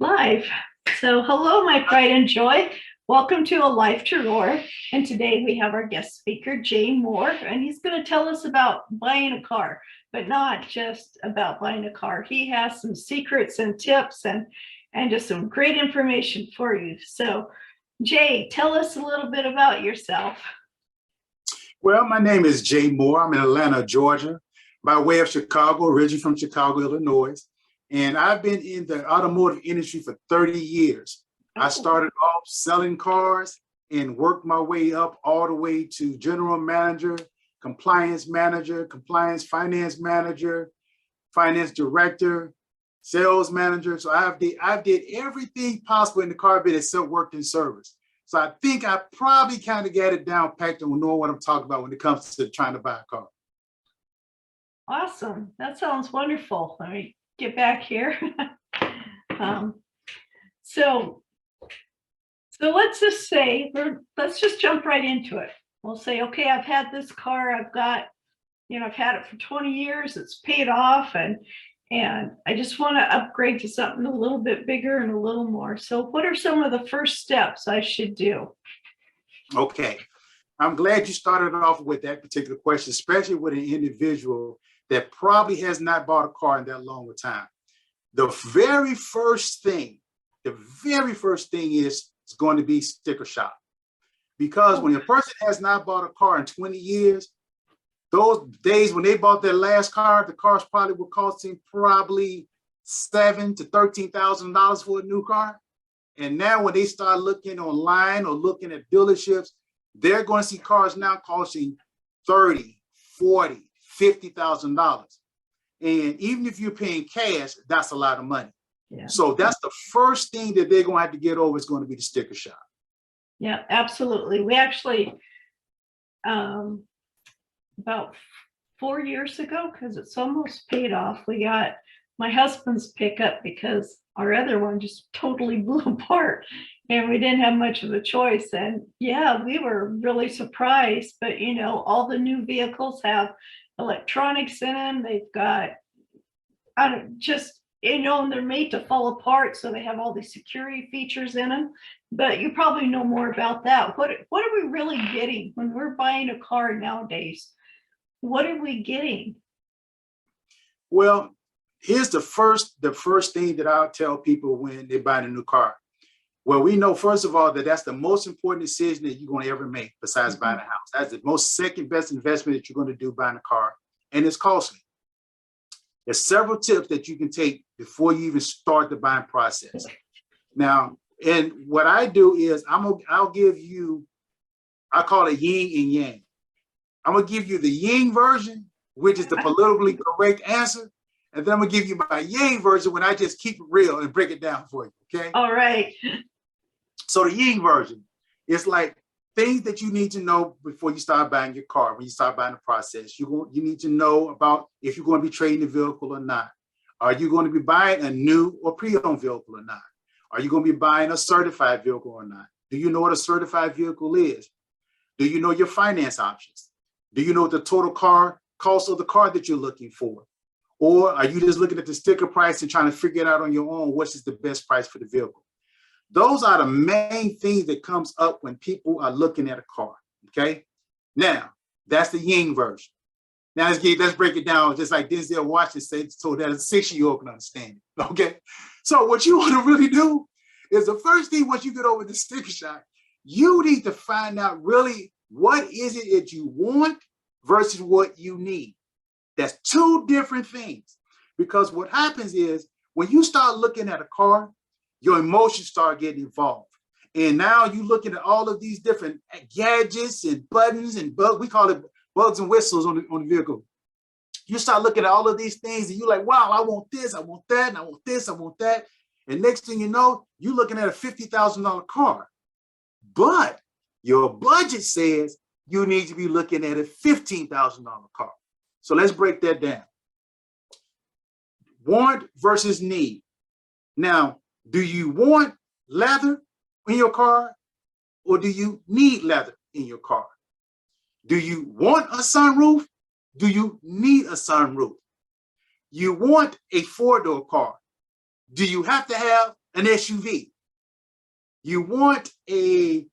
Live. So hello, my pride and joy. Welcome to A Life to Roar. And today we have our guest speaker, JMoore, and he's going to tell us about buying a car, but not just about buying a car. He has some secrets and tips and just some great information for you. So Jay, tell us a little bit about yourself. Well, my name is JMoore. I'm in Atlanta, Georgia, by way of Chicago, originally from Chicago, Illinois. And I've been in the automotive industry for 30 years. I started off selling cars and worked my way up all the way to general manager, compliance finance manager, finance director, sales manager. So I did everything possible in the car business except worked in service. So I think I probably kind of got it down packed and know what I'm talking about when it comes to trying to buy a car. Awesome. That sounds wonderful. Let me get back here. So let's just say, let's just jump right into it. We'll say, okay, I've had this car. I've had it for 20 years. It's paid off. And I just want to upgrade to something a little bit bigger and a little more. So what are some of the first steps I should do? Okay. I'm glad you started off with that particular question, especially with an individual that probably has not bought a car in that long a time. The very first thing is going to be sticker shock. Because when a person has not bought a car in 20 years, those days when they bought their last car, the cars probably were costing probably $7,000 to $13,000 for a new car. And now when they start looking online or looking at dealerships, they're going to see cars now costing $30,000, $40,000, $50,000. And even if you're paying cash, that's a lot of money. Yeah. So that's the first thing that they're going to have to get over is going to be the sticker shock. Yeah, absolutely. We actually, about 4 years ago, because it's almost paid off, we got my husband's pickup because our other one just totally blew apart and we didn't have much of a choice. And yeah, we were really surprised, but all the new vehicles have electronics in them. They've got, and they're made to fall apart. So they have all these security features in them, but you probably know more about that. What are we really getting when we're buying a car nowadays? What are we getting? Well, here's the first thing that I'll tell people when they're buying a new car. Well, we know, first of all, that's the most important decision that you're going to ever make besides buying a house. That's the most second best investment that you're going to do buying a car, and it's costly. There's several tips that you can take before you even start the buying process. Now, and what I do is I'll give you, I call it yin and yang. I'm going to give you the yin version, which is the politically correct answer. And then I'm going to give you my yang version when I just keep it real and break it down for you. Okay. All right. So the yin version is like things that you need to know before you start buying your car. When you start buying the process, you need to know about if you're going to be trading the vehicle or not. Are you going to be buying a new or pre-owned vehicle or not? Are you going to be buying a certified vehicle or not? Do you know what a certified vehicle is? Do you know your finance options? Do you know the total cost of the car that you're looking for? Or are you just looking at the sticker price and trying to figure it out on your own? What is the best price for the vehicle? Those are the main things that comes up when people are looking at a car, okay? Now, that's the yin version. Now, let's break it down just like Denzel Washington said, so that a 6-year-old can understand it, okay? So what you want to really do is the first thing, once you get over the sticker shock, you need to find out really what is it that you want versus what you need. That's two different things. Because what happens is when you start looking at a car, your emotions start getting involved. And now you're looking at all of these different gadgets and buttons and we call it bugs and whistles on the vehicle. You start looking at all of these things and you're like, wow, I want this, I want that, and I want this, I want that. And next thing you know, you're looking at a $50,000 car. But your budget says you need to be looking at a $15,000 car. So let's break that down. Want versus need. Now, do you want leather in your car or do you need leather in your car? Do you want a sunroof? Do you need a sunroof? You want a 4-door car. Do you have to have an SUV. You want a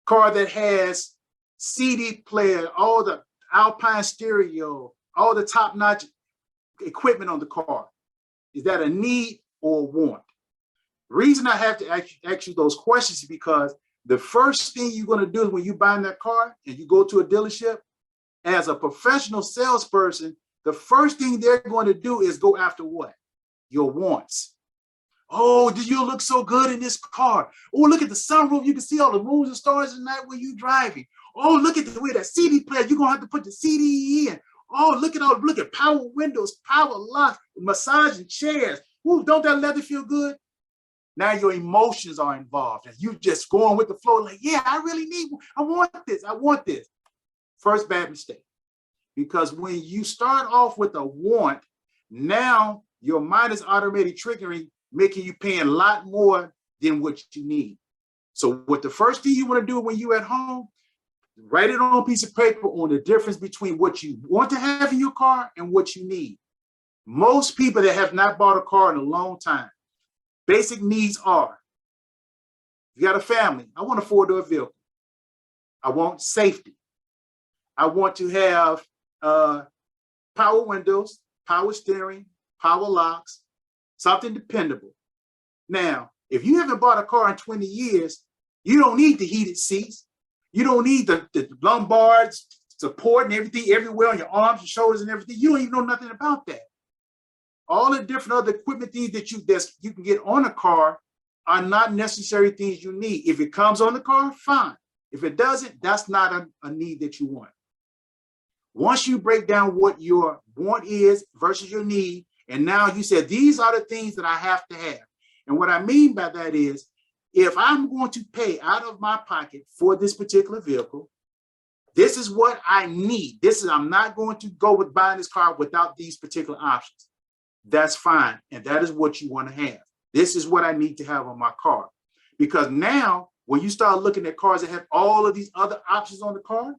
car that has CD player, all the Alpine stereo, all the top-notch equipment on the car. Is that a need or a want? Reason I have to ask you those questions is because the first thing you're going to do when you buy that car and you go to a dealership, as a professional salesperson, the first thing they're going to do is go after what? Your wants. Oh, do you look so good in this car? Oh, look at the sunroof. You can see all the moons and stars at night when you're driving. Oh, look at the way that CD player. You're going to have to put the CD in. Oh, look at power windows, power locks, massaging chairs. Ooh, don't that leather feel good? Now your emotions are involved and you just going with the flow like, yeah, I really need, I want this, I want this. First bad mistake. Because when you start off with a want, now your mind is automatically triggering, making you paying a lot more than what you need. So what the first thing you want to do when you're at home, write it on a piece of paper on the difference between what you want to have in your car and what you need. Most people that have not bought a car in a long time, basic needs are, you got a family, I want a four-door vehicle. I want safety. I want to have power windows, power steering, power locks, something dependable. Now, if you haven't bought a car in 20 years, you don't need the heated seats. You don't need the lumbar support and everything everywhere on your arms and shoulders and everything. You don't even know nothing about that. All the different other equipment things that you can get on a car are not necessary things you need. If it comes on the car, fine. If it doesn't, that's not a need that you want. Once you break down what your want is versus your need, and now you said, these are the things that I have to have. And what I mean by that is, if I'm going to pay out of my pocket for this particular vehicle, this is what I need. I'm not going to go with buying this car without these particular options. That's fine. And that is what you want to have. This is what I need to have on my car. Because now, when you start looking at cars that have all of these other options on the car,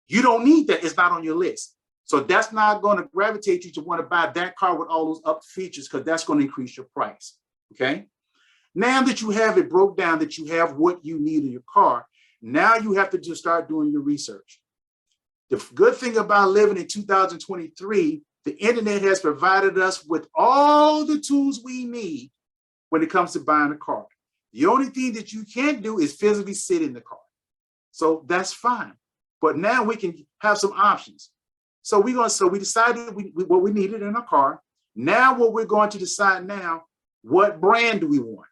you don't need that. It's not on your list. So that's not going to gravitate you to want to buy that car with all those up features, because that's going to increase your price. Okay. Now that you have it broke down, that you have what you need in your car, now you have to just start doing your research. The good thing about living in 2023, the internet has provided us with all the tools we need when it comes to buying a car. The only thing that you can't do is physically sit in the car. So that's fine. But now we can have some options. So we decided what we needed in a car. Now what we're going to decide now, what brand do we want?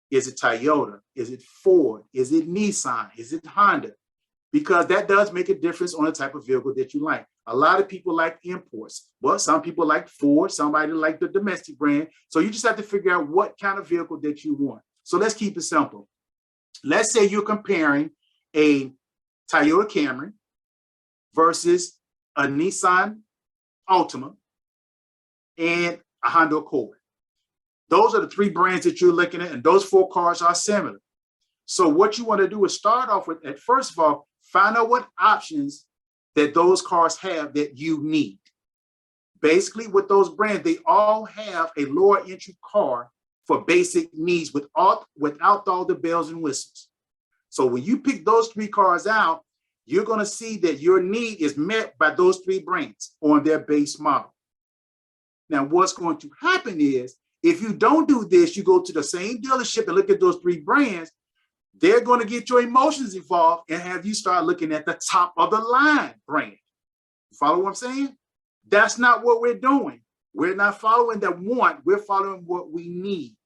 Is it Toyota? Is it Ford? Is it Nissan? Is it Honda? Because that does make a difference on the type of vehicle that you like. A lot of people like imports. Well, some people like Ford, somebody like the domestic brand. So you just have to figure out what kind of vehicle that you want. So let's keep it simple. Let's say you're comparing a Toyota Camry versus a Nissan Altima and a Honda Accord. Those are the three brands that you're looking at, and those four cars are similar. So what you want to do is start off with, first of all, find out what options that those cars have that you need. Basically, with those brands, they all have a lower entry car for basic needs without all the bells and whistles. So when you pick those three cars out, you're going to see that your need is met by those three brands on their base model. Now, what's going to happen is, if you don't do this, you go to the same dealership and look at those three brands, they're going to get your emotions involved and have you start looking at the top of the line brand. You follow what I'm saying? That's not what we're doing. We're not following the want, we're following what we need.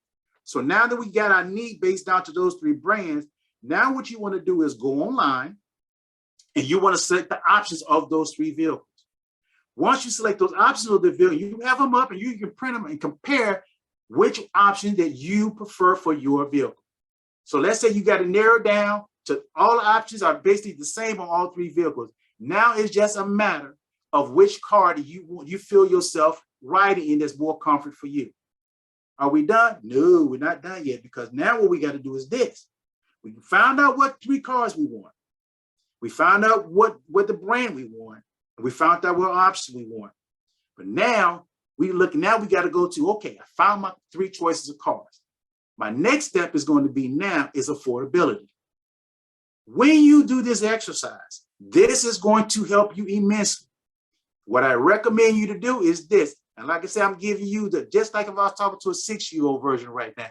So now that we got our need based down to those three brands, now what you want to do is go online and you want to select the options of those three vehicles. Once you select those options of the vehicle, you have them up and you can print them and compare which option that you prefer for your vehicle. So let's say you got to narrow down to all the options are basically the same on all three vehicles. Now it's just a matter of which car do you feel yourself riding in that's more comfort for you. Are we done? No, we're not done yet, because now what we got to do is this. We found out what three cars we want. We found out what the brand we want. And we found out what options we want. But now Now we got to go to, okay, I found my 3 choices of cars. My next step is going to be now is affordability. When you do this exercise, this is going to help you immensely. What I recommend you to do is this. And like I said, I'm giving you just like if I was talking to a 6-year-old version right now.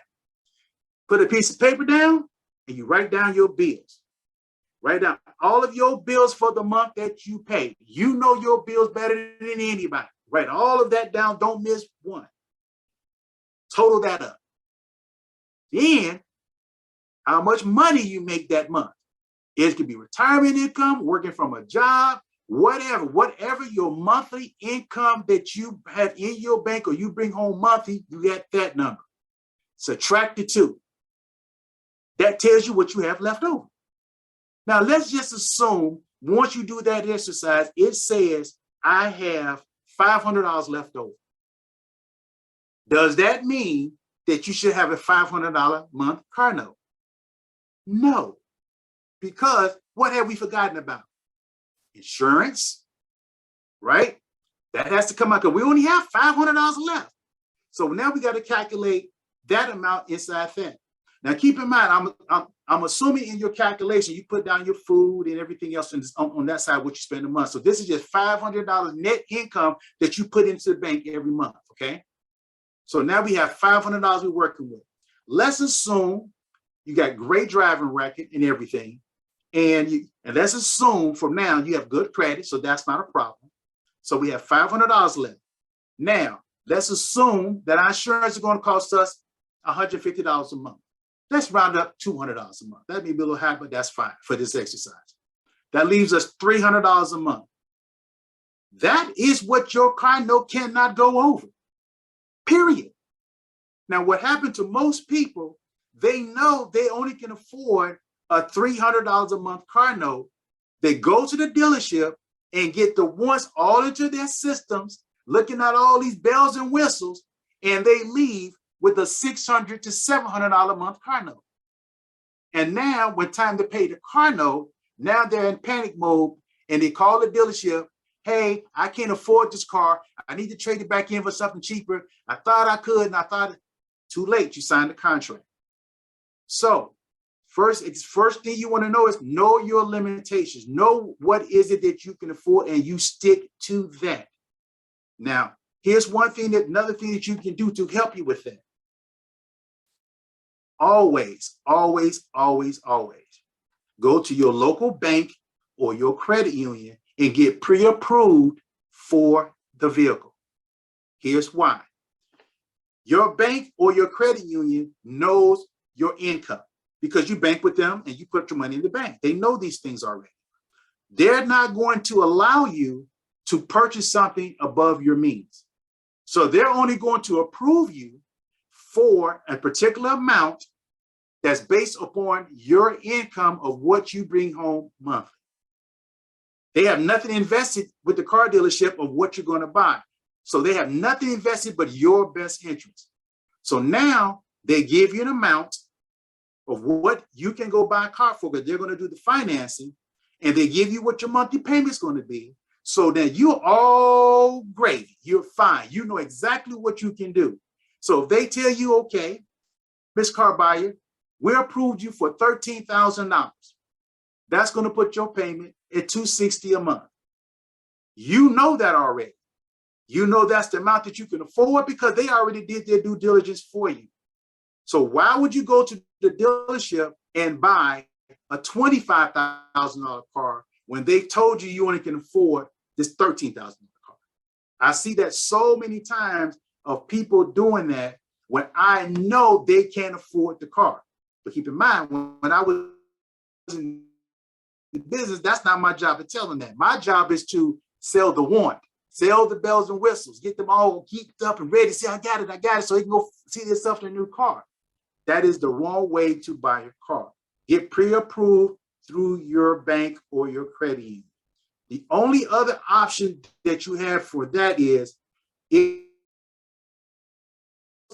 Put a piece of paper down and you write down your bills. Write down all of your bills for the month that you pay. You know your bills better than anybody. Write all of that down. Don't miss one. Total that up. Then how much money you make that month. It could be retirement income, working from a job, whatever your monthly income that you have in your bank or you bring home monthly, you get that number. Subtract the 2. That tells you what you have left over. Now, let's just assume once you do that exercise, it says, I have $500 left over. Does that mean that you should have a $500 month car note? No, because what have we forgotten about? Insurance, right? That has to come out because we only have $500 left. So now we got to calculate that amount inside that. Now, keep in mind, I'm assuming in your calculation, you put down your food and everything else on that side, what you spend a month. So this is just $500 net income that you put into the bank every month, okay? So now we have $500 we're working with. Let's assume you got great driving record and everything. And let's assume from now you have good credit, so that's not a problem. So we have $500 left. Now, let's assume that our insurance is going to cost us $150 a month. Let's round up $200 a month. That may be a little high, but that's fine for this exercise. That leaves us $300 a month. That is what your car note cannot go over, period. Now, what happened to most people, they know they only can afford a $300 a month car note. They go to the dealership and get the wants all into their systems, looking at all these bells and whistles, and they leave with a $600 to $700 a month car note. And now when time to pay the car note, now they're in panic mode and they call the dealership, hey, I can't afford this car. I need to trade it back in for something cheaper. I thought I could, and I thought too late, you signed the contract. So first thing you want to know is know your limitations. Know what is it that you can afford and you stick to that. Now, here's another thing that you can do to help you with that. Always, always, always, always go to your local bank or your credit union and get pre-approved for the vehicle. Here's why. Your bank or your credit union knows your income because you bank with them and you put your money in the bank. They know these things already. They're not going to allow you to purchase something above your means. So they're only going to approve you for a particular amount that's based upon your income of what you bring home monthly. They have nothing invested with the car dealership of what you're going to buy. So they have nothing invested but your best interest. So now they give you an amount of what you can go buy a car for because they're going to do the financing, and they give you what your monthly payment is going to be. So then you're all gravy. You're fine. You know exactly what you can do. So if they tell you, okay, Miss Car Buyer, we approved you for $13,000. That's going to put your payment at $260 a month. You know that already. You know that's the amount that you can afford because they already did their due diligence for you. So why would you go to the dealership and buy a $25,000 car when they told you you only can afford this $13,000 car? I see that so many times of people doing that when I know they can't afford the car. But keep in mind, when I was in the business, that's not my job to tell them that. My job is to sell the want, sell the bells and whistles, get them all geeked up and ready to say, I got it, so they can go see themselves in a new car. That is the wrong way to buy a car. Get pre-approved through your bank or your credit union. The only other option that you have for that is if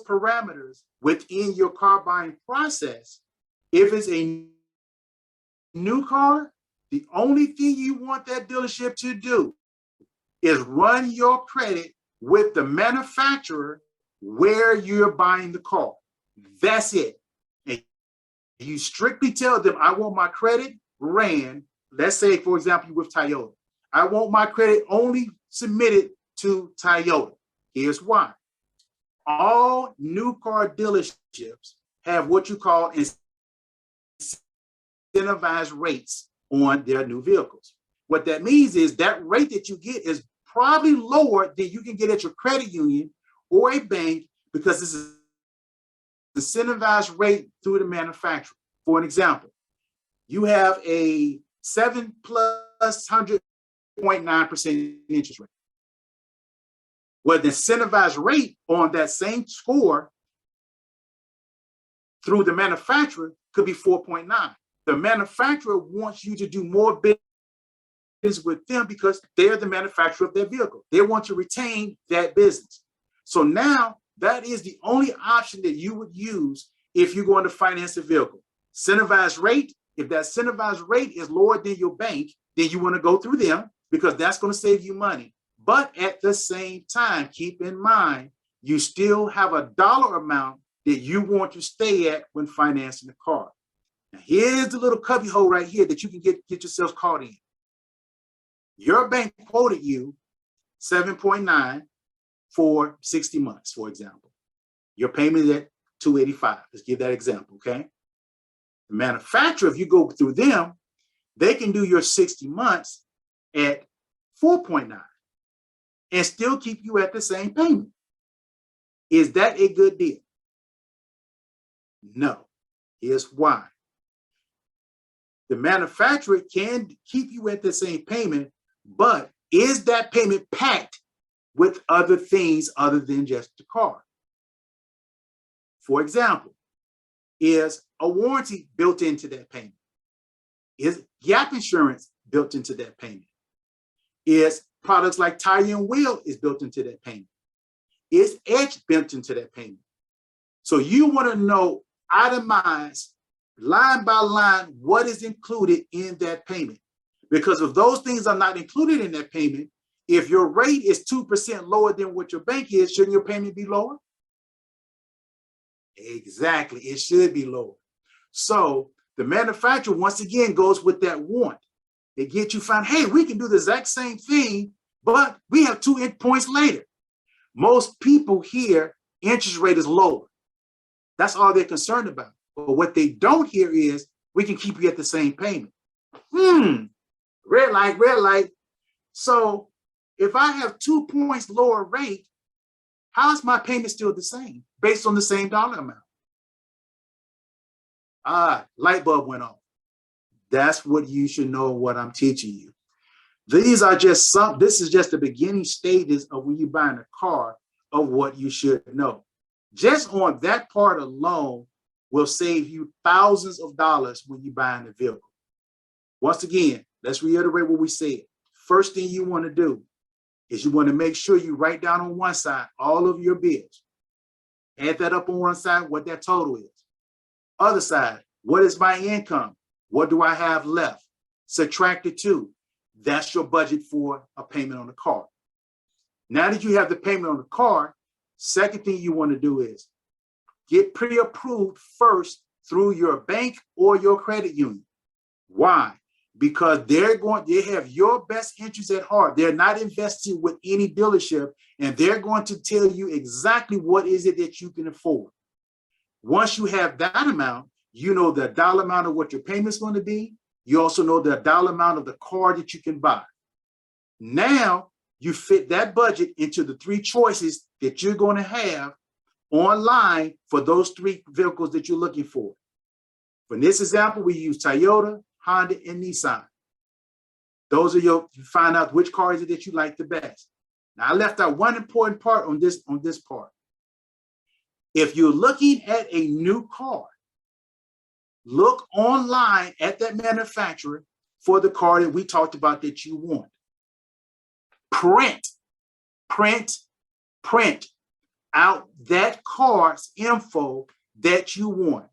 parameters within your car buying process. If it's a new car, the only thing you want that dealership to do is run your credit with the manufacturer where you're buying the car. That's it. And you strictly tell them, I want my credit ran. Let's say, for example, with Toyota. I want my credit only submitted to Toyota. Here's why. All new car dealerships have what you call incentivized rates on their new vehicles. What that means is that rate that you get is probably lower than you can get at your credit union or a bank, because this is incentivized rate through the manufacturer. For an example, you have a 7 plus 100.9% interest rate. Well, the incentivized rate on that same score through the manufacturer could be 4.9. The manufacturer wants you to do more business with them because they're the manufacturer of their vehicle. They want to retain that business. So now that is the only option that you would use if you're going to finance a vehicle. Incentivized rate, if that incentivized rate is lower than your bank, then you want to go through them because that's going to save you money. But at the same time, keep in mind, you still have a dollar amount that you want to stay at when financing a car. Now, here's the little cubby hole right here that you can get yourself caught in. Your bank quoted you 7.9 for 60 months, for example. Your payment is at $285. Let's give that example, okay? The manufacturer, if you go through them, they can do your 60 months at 4.9 and still keep you at the same payment. Is that a good deal? No. Here's why. The manufacturer can keep you at the same payment, but is that payment packed with other things other than just the car? For example, is a warranty built into that payment? Is gap insurance built into that payment? Is products like tire and wheel is built into that payment? Is edge built into that payment? So you want to know, itemize, line by line, what is included in that payment. Because if those things are not included in that payment, if your rate is 2% lower than what your bank is, shouldn't your payment be lower? Exactly, it should be lower. So the manufacturer, once again, goes with that want. They get you find, hey, we can do the exact same thing, but we have 2 points later. Most people hear interest rate is lower. That's all they're concerned about. But what they don't hear is we can keep you at the same payment. Red light, red light. So if I have 2 points lower rate, how is my payment still the same based on the same dollar amount? Light bulb went off. That's what you should know what I'm teaching you. These are just this is just the beginning stages of when you're buying a car of what you should know. Just on that part alone will save you thousands of dollars when you're buying a vehicle. Once again, let's reiterate what we said. First thing you want to do is you want to make sure you write down on one side all of your bills. Add that up on one side, what that total is. Other side, what is my income? What do I have left? Subtract the two. That's your budget for a payment on the car. Now that you have the payment on the car, second thing you want to do is get pre-approved first through your bank or your credit union. Why? Because they have your best interests at heart. They're not invested with any dealership, and they're going to tell you exactly what is it that you can afford. Once you have that amount, you know the dollar amount of what your payment is going to be. You also know the dollar amount of the car that you can buy. Now you fit that budget into the 3 choices that you're going to have online for those 3 vehicles that you're looking for. For this example, we use Toyota, Honda, and Nissan. Those are you find out which car is it that you like the best. Now, I left out one important part on this part. If you're looking at a new car, look online at that manufacturer for the car that we talked about that you want. Print out that car's info that you want.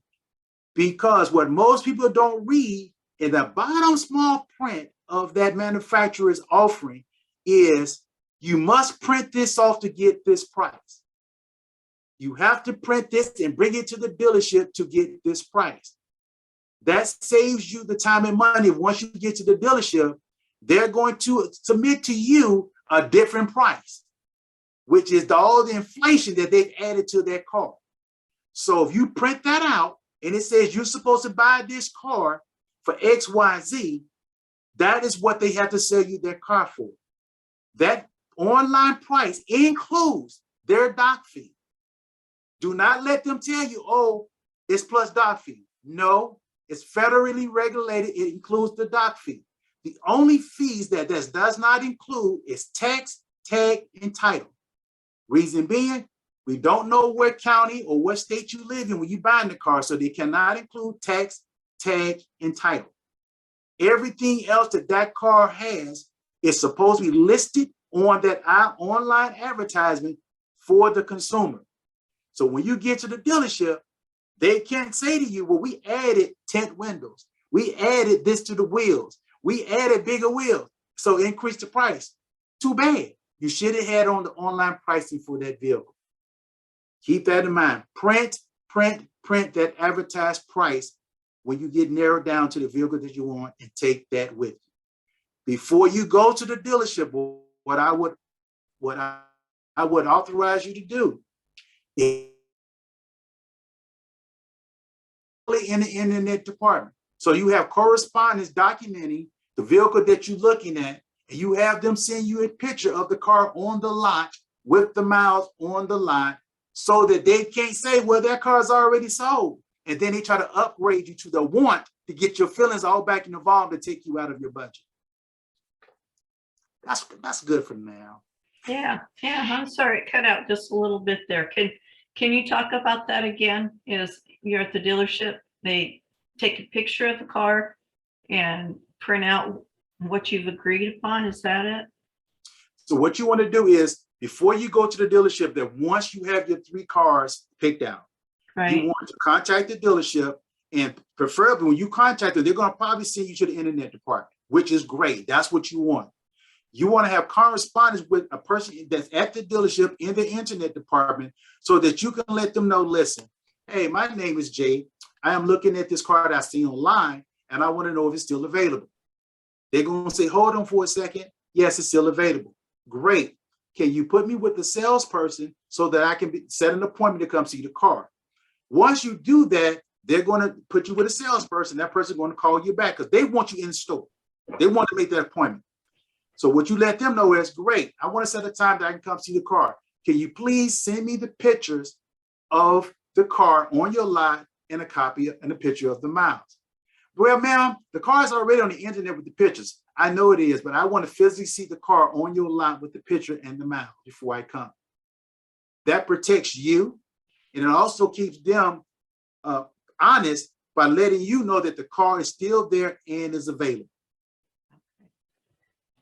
Because what most people don't read in the bottom small print of that manufacturer's offering is You must print this off to get this price. You have to print this and bring it to the dealership to get this price. That saves you the time and money. Once you get to the dealership, they're going to submit to you a different price, which is all the inflation that they've added to their car. So if you print that out and it says you're supposed to buy this car for X, Y, Z, that is what they have to sell you their car for. That online price includes their doc fee. Do not let them tell you, oh, it's plus doc fee. No, it's federally regulated. It includes the doc fee. The only fees that this does not include is tax, tag, and title. Reason being, we don't know what county or what state you live in when you're buying the car, so they cannot include tax, tag, and title. Everything else that that car has is supposed to be listed on that online advertisement for the consumer. So when you get to the dealership, they can't say to you, well, we added tint windows. We added this to the wheels. We added bigger wheels. So increase the price. Too bad. You should have had on the online pricing for that vehicle. Keep that in mind. Print that advertised price when you get narrowed down to the vehicle that you want, and take that with you. Before you go to the dealership, what I would authorize you to do is in the internet department. So you have correspondence documenting the vehicle that you're looking at, and you have them send you a picture of the car on the lot with the miles on the lot, so that they can't say, well, that car's already sold. And then they try to upgrade you to the want to get your feelings all back involved to take you out of your budget. That's good for now. Yeah, I'm sorry, it cut out just a little bit there. Can you talk about that again? Is you're at the dealership, they take a picture of the car and print out what you've agreed upon, is that it? So what you want to do is, before you go to the dealership, that once you have your 3 cars picked out, Right. You want to contact the dealership, and preferably when you contact them, they're going to probably send you to the internet department, which is great. That's what you want. You want to have correspondence with a person that's at the dealership in the internet department, so that you can let them know, listen, hey, my name is Jay. I am looking at this car that I see online, and I want to know if it's still available. They're going to say, hold on for a second. Yes, it's still available. Great. Can you put me with the salesperson so that I can set an appointment to come see the car? Once you do that, they're going to put you with a salesperson. That person's going to call you back because they want you in store. They want to make that appointment. So what you let them know is, great, I want to set a time that I can come see the car. Can you please send me the pictures of the car on your lot and a copy and a picture of the miles? Well, ma'am, the car is already on the internet with the pictures. I know it is, but I want to physically see the car on your lot with the picture and the miles before I come. That protects you, and it also keeps them honest by letting you know that the car is still there and is available.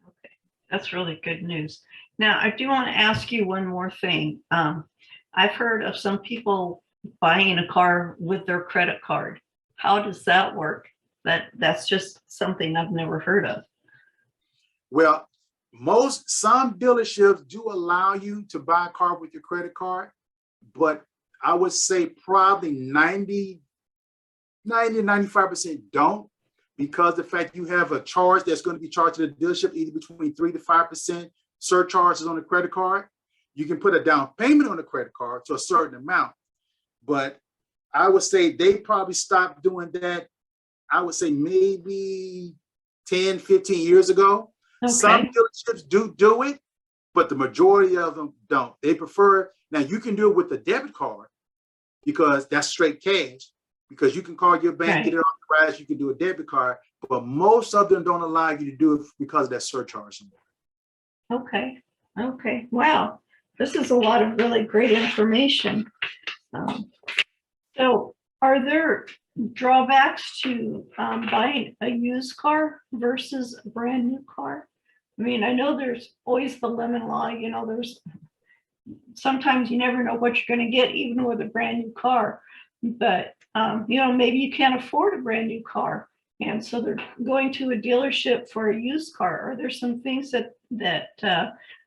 Okay, that's really good news. Now, I do want to ask you one more thing. I've heard of some people buying a car with their credit card. How does that work? That's just something I've never heard of. Well, some dealerships do allow you to buy a car with your credit card, but I would say probably 95% don't, because the fact you have a charge that's going to be charged to the dealership, either between 3 to 5% surcharges on the credit card. You can put a down payment on the credit card to a certain amount, but I would say they probably stopped doing that. I would say maybe 10, 15 years ago. Okay. Some dealerships do it, but the majority of them don't. They prefer, now you can do it with a debit card because that's straight cash, because you can call your bank, right, get it authorized, you can do a debit card, but most of them don't allow you to do it because of that surcharge. Okay. Wow. This is a lot of really great information. So are there drawbacks to buying a used car versus a brand new car? I mean, I know there's always the lemon law, there's sometimes you never know what you're going to get even with a brand new car, but maybe you can't afford a brand new car, and so they're going to a dealership for a used car. Are there some things that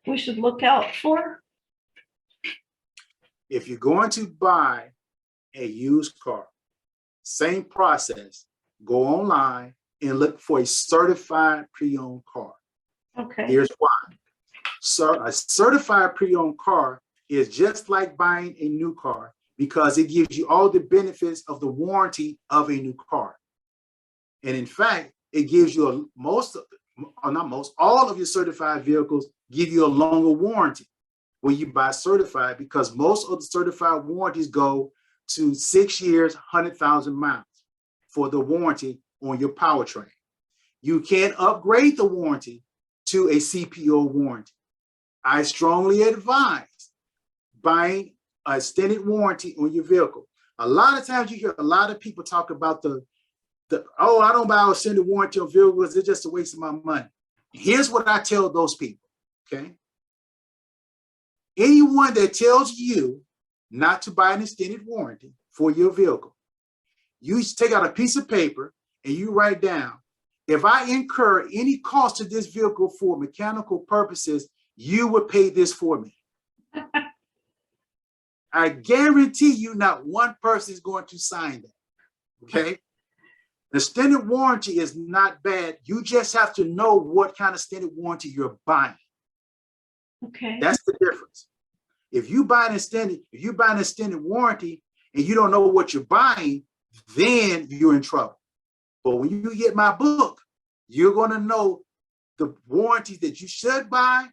we should look out for? If you're going to buy a used car, same process, go online and look for a certified pre-owned car. Okay. Here's why. So a certified pre-owned car is just like buying a new car because it gives you all the benefits of the warranty of a new car. And in fact, it gives you all of your certified vehicles give you a longer warranty when you buy certified, because most of the certified warranties go to 6 years, 100,000 miles for the warranty on your powertrain. You can't upgrade the warranty to a CPO warranty. I strongly advise buying an extended warranty on your vehicle. A lot of times you hear a lot of people talk about oh, I don't buy an extended warranty on vehicles, it's just a waste of my money. Here's what I tell those people, okay? Anyone that tells you not to buy an extended warranty for your vehicle, you take out a piece of paper and you write down, if I incur any cost to this vehicle for mechanical purposes, you would pay this for me. I guarantee you not one person is going to sign that, okay? The extended warranty is not bad. You just have to know what kind of extended warranty you're buying. Okay. That's the difference. If you buy an extended warranty and you don't know what you're buying, then you're in trouble. But when you get my book, you're going to know the warranties that you should buy,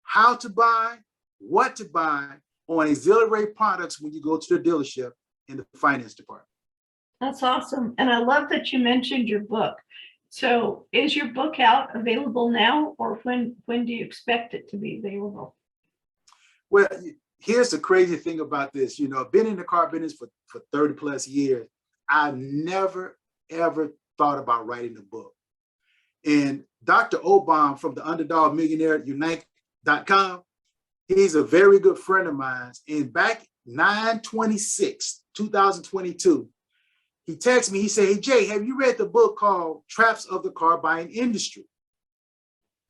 how to buy, what to buy on auxiliary products when you go to the dealership in the finance department. That's awesome. And I love that you mentioned your book. So is your book out, available now, or when do you expect it to be available? Well, here's the crazy thing about this. You know, I've been in the car business for 30 plus years. I've never, ever thought about writing a book. And Dr. Obama from the Underdog Millionaire Unite.com, he's a very good friend of mine. And back 9/26/2022, he texted me, he said, hey, Jay, have you read the book called Traps of the Car Buying Industry?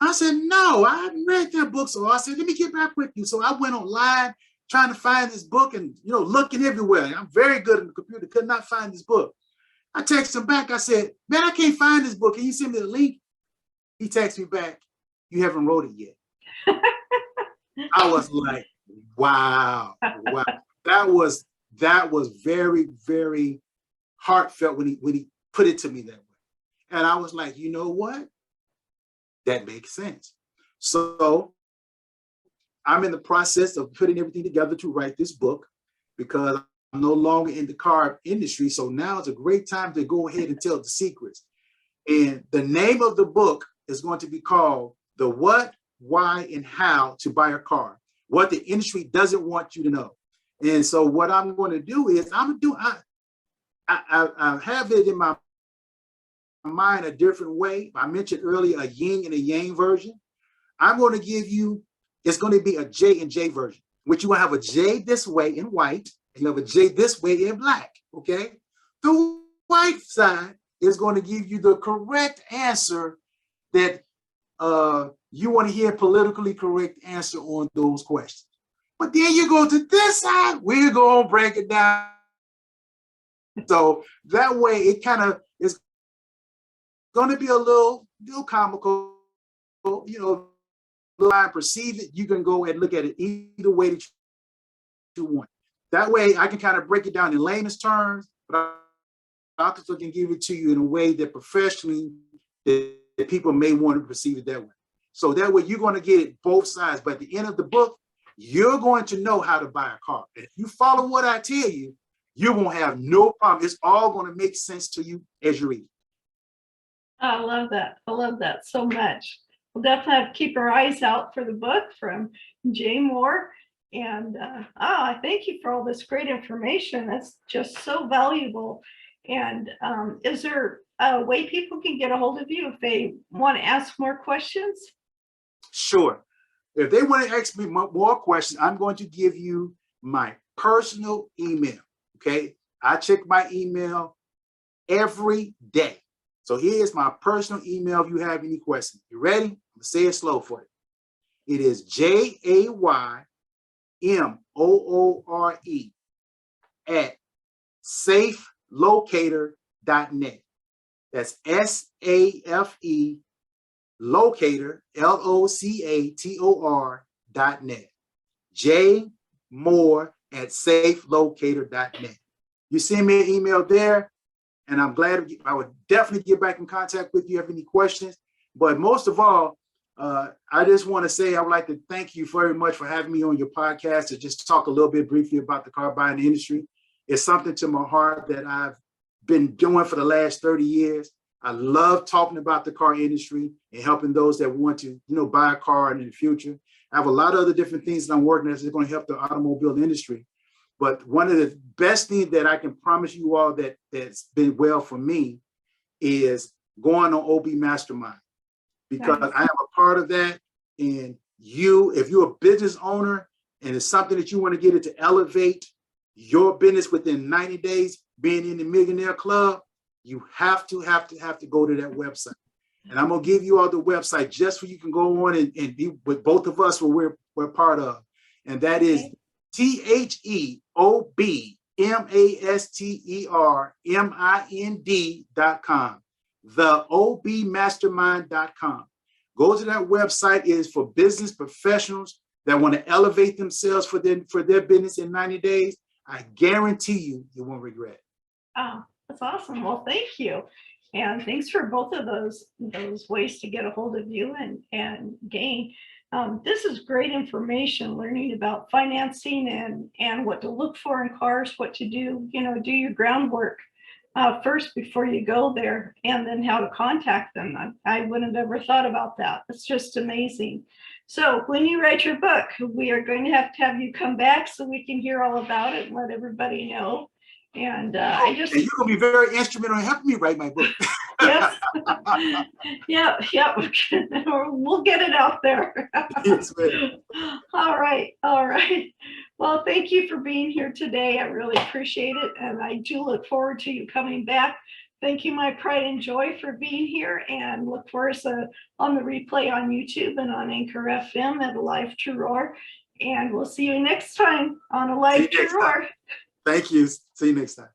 I said, no, I haven't read that book. So I said, let me get back with you. So I went online trying to find this book and, you know, looking everywhere. I'm very good on the computer, could not find this book. I texted him back. I said, man, I can't find this book. Can you send me the link? He texted me back, you haven't wrote it yet. I was like, wow, wow. That was very, very heartfelt when he put it to me that way. And I was like, you know what? That makes sense. So I'm in the process of putting everything together to write this book because I'm no longer in the car industry. So now it's a great time to go ahead and tell the secrets. And the name of the book is going to be called The What, Why, and How to Buy a Car, What the Industry Doesn't Want You to Know. And so what I'm going to do is I have it in my mind a different way. I mentioned earlier a yin and a yang version. I'm going to give you, it's going to be a J and J version, which you will have a J this way in white, and you have a J this way in black, okay? The white side is going to give you the correct answer that you want to hear, politically correct answer on those questions. But then you go to this side, we're going to break it down. So that way it kind of is going to be a little comical, you know, I perceive it, you can go and look at it either way that you want. That way I can kind of break it down in layman's terms, but I also can give it to you in a way that professionally that people may want to perceive it that way. So that way you're going to get it both sides, but at the end of the book, you're going to know how to buy a car. And if you follow what I tell you, you won't have no problem. It's all going to make sense to you as you read. I love that. I love that so much. We'll definitely have to keep our eyes out for the book from JMoore. And I thank you for all this great information. That's just so valuable. And is there a way people can get a hold of you if they want to ask more questions? Sure. If they want to ask me more questions, I'm going to give you my personal email. Okay. I check my email every day. So here's my personal email if you have any questions. You ready? I'm going to say it slow for you. It is JAYMOORE at safelocator.net. That's SAFE locator, LOCATOR.net. JMoore at safelocator.net. You send me an email there, and I'm glad I would definitely get back in contact with you if you have any questions. But most of all, I just want to say I would like to thank you very much for having me on your podcast to just talk a little bit briefly about the car buying industry. It's something to my heart that I've been doing for the last 30 years. I love talking about the car industry and helping those that want to, buy a car in the future. I have a lot of other different things that I'm working on that's going to help the automobile industry. But one of the best things that I can promise you all that's been well for me is going on OB Mastermind, because I am a part of that. And if you're a business owner and it's something that you want to get it to elevate your business within 90 days, being in the Millionaire Club, you have to go to that website. And I'm going to give you all the website just so you can go on and be with both of us, what we're part of. And that is TheOBMastermind.com. TheOBmastermind.com. Go to that website. It is for business professionals that want to elevate themselves for their business in 90 days. I guarantee you won't regret. Oh, that's awesome. Well, thank you. And thanks for both of those ways to get a hold of you and gain. This is great information, learning about financing and what to look for in cars, what to do, do your groundwork first before you go there, and then how to contact them. I wouldn't have ever thought about that. It's just amazing. So when you write your book, we are going to have you come back so we can hear all about it and let everybody know. And and you're going to be very instrumental in helping me write my book. Yes. Yeah. We'll get it out there. Yes, ma'am. All right. Well, thank you for being here today. I really appreciate it. And I do look forward to you coming back. Thank you, my pride and joy, for being here, and look for us on the replay on YouTube and on Anchor FM at a Live True Roar. And we'll see you next time on a Live True Roar. Thank you. See you next time.